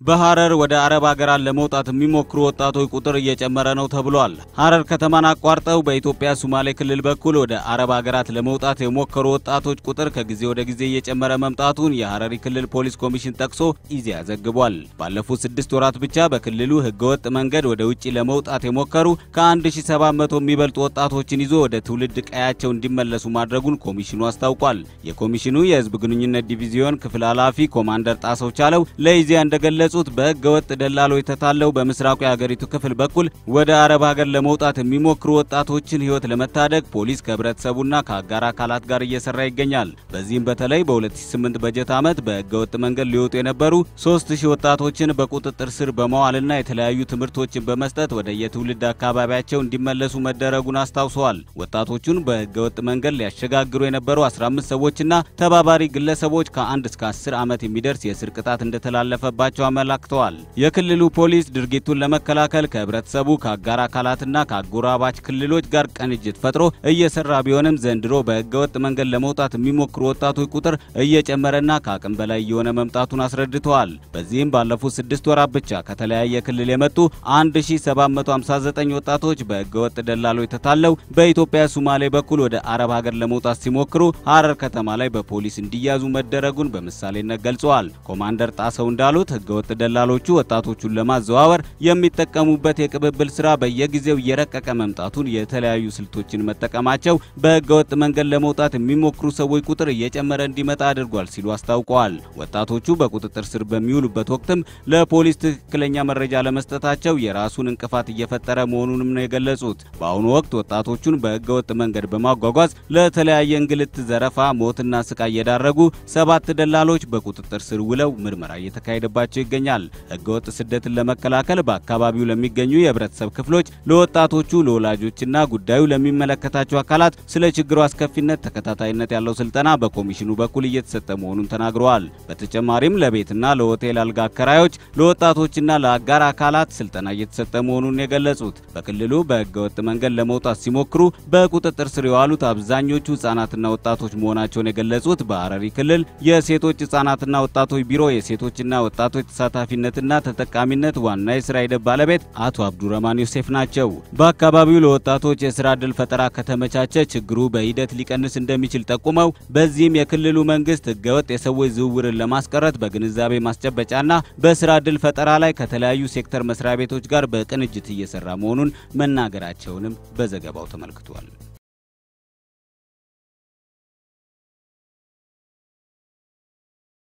በሐረር ወደ አረብ ሀገራት ለመውጣት የሚሞክሩ ወጣቶች ቁጥር እየጨመረ ነው ተብሏል። ሐረር ከተማን አቋርጠው በኢትዮጵያ ሶማሌ ክልል በኩል ወደ አረብ ሀገራት ለመውጣት የሞከሩ ወጣቶች ቁጥር ከጊዜ ወደ ጊዜ እየጨመረ መምጣቱን የሐረሪ ክልል ፖሊስ ኮሚሽን ጠቅሶ ኢዜአ ዘግቧል። ባለፉት 6 ወራት ብቻ በክልሉ ህገወጥ መንገድ ወደ ውጪ ለመውጣት የሞከሩ ከ1700 የሚበልጡ ወጣቶችን ይዞ ወደ ትውልድ ቀያቸው እንዲመለሱ ማድረጉን ኮሚሽኑ አስታውቋል። የኮሚሽኑ የህዝብ ግንኙነት ዲቪዚዮን ክፍል ኃላፊ ኮማንደር ጣሰው ቻለው ለኢዜአ እንደገለጹት በህገወጥ ደላሎች ተታለው በምስራቁ የሀገሪቱ ክፍል በኩል ወደ አረብ ሀገር ለመውጣት የሚሞክሩ ወጣቶችን ህይወት ለመታደግ ፖሊስ ከህብረተሰቡና ከአጋር አካላት ጋር እየሰራ ይገኛል። በዚህም በተለይ በ2008 በጀት ዓመት በህገወጥ መንገድ ሊወጡ የነበሩ 3000 ወጣቶችን በቁጥጥር ስር በመዋልና የተለያዩ ትምህርቶችን በመስጠት ወደ የትውልድ አካባቢያቸው እንዲመለሱ መደረጉን አስታውሰዋል። ወጣቶቹን በህገወጥ መንገድ ሊያሸጋግሩ የነበሩ 15 ሰዎችና ተባባሪ ግለሰቦች ከ1 እስከ 10 ዓመት የሚደርስ የእስር ቅጣት እንደተላለፈባቸው አመላክተዋል። የክልሉ ፖሊስ ድርጊቱን ለመከላከል ከህብረተሰቡ ከአጋር አካላትና ከአጎራባች ክልሎች ጋር ቅንጅት ፈጥሮ እየሰራ ቢሆንም ዘንድሮ በህገወጥ መንገድ ለመውጣት የሚሞክሩ ወጣቶች ቁጥር እየጨመረና ከአቅም በላይ እየሆነ መምጣቱን አስረድተዋል። በዚህም ባለፉት 6 ወራት ብቻ ከተለያየ ክልል የመጡ 1759 ወጣቶች በህገወጥ ደላሎች ተታለው በኢትዮጵያ ሶማሌ በኩል ወደ አረብ ሀገር ለመውጣት ሲሞክሩ ሐረር ከተማ ላይ በፖሊስ እንዲያዙ መደረጉን በምሳሌነት ገልጸዋል። ኮማንደር ጣሰው እንዳሉት ህገወጥ ደላሎቹ ወጣቶቹን ለማዘዋወር የሚጠቀሙበት የቅብብል ስራ በየጊዜው እየረቀቀ መምጣቱን የተለያዩ ስልቶችን መጠቀማቸው በህገወጥ መንገድ ለመውጣት የሚሞክሩ ሰዎች ቁጥር እየጨመረ እንዲመጣ አድርጓል ሲሉ አስታውቀዋል። ወጣቶቹ በቁጥጥር ስር በሚውሉበት ወቅትም ለፖሊስ ትክክለኛ መረጃ ለመስጠታቸው የራሱን እንቅፋት እየፈጠረ መሆኑንም ነው የገለጹት። በአሁኑ ወቅት ወጣቶቹን በህገወጥ መንገድ በማጓጓዝ ለተለያየ እንግልት፣ ዘረፋ፣ ሞትና ስቃይ የዳረጉ 7 ደላሎች በቁጥጥር ስር ውለው ምርመራ እየተካሄደባቸው ይገኛል። ህገወጥ ስደትን ለመከላከል በአካባቢው ለሚገኙ የህብረተሰብ ክፍሎች፣ ለወጣቶቹ፣ ለወላጆችና ጉዳዩ ለሚመለከታቸው አካላት ስለ ችግሩ አስከፊነት ተከታታይነት ያለው ስልጠና በኮሚሽኑ በኩል እየተሰጠ መሆኑን ተናግረዋል። በተጨማሪም ለቤትና ለሆቴል አልጋ አከራዮች፣ ለወጣቶችና ለአጋር አካላት ስልጠና እየተሰጠ መሆኑን የገለጹት በክልሉ በህገወጥ መንገድ ለመውጣት ሲሞክሩ በቁጥጥር ስር የዋሉት አብዛኞቹ ህጻናትና ወጣቶች መሆናቸውን የገለጹት በሐረሪ ክልል የሴቶች ህጻናትና ወጣቶች ቢሮ የሴቶችና ወጣቶች ተሳታፊነትና ተጠቃሚነት ዋና የሥራ ሂደት ባለቤት አቶ አብዱረማን ዮሴፍ ናቸው። በአካባቢው ለወጣቶች የሥራ ዕድል ፈጠራ ከተመቻቸ ችግሩ በሂደት ሊቀንስ እንደሚችል ጠቁመው በዚህም የክልሉ መንግስት ህገወጥ የሰዎች ዝውውርን ለማስቀረት በግንዛቤ ማስጨበጫና በሥራ ዕድል ፈጠራ ላይ ከተለያዩ ሴክተር መስሪያ ቤቶች ጋር በቅንጅት እየሰራ መሆኑን መናገራቸውንም በዘገባው ተመልክቷል።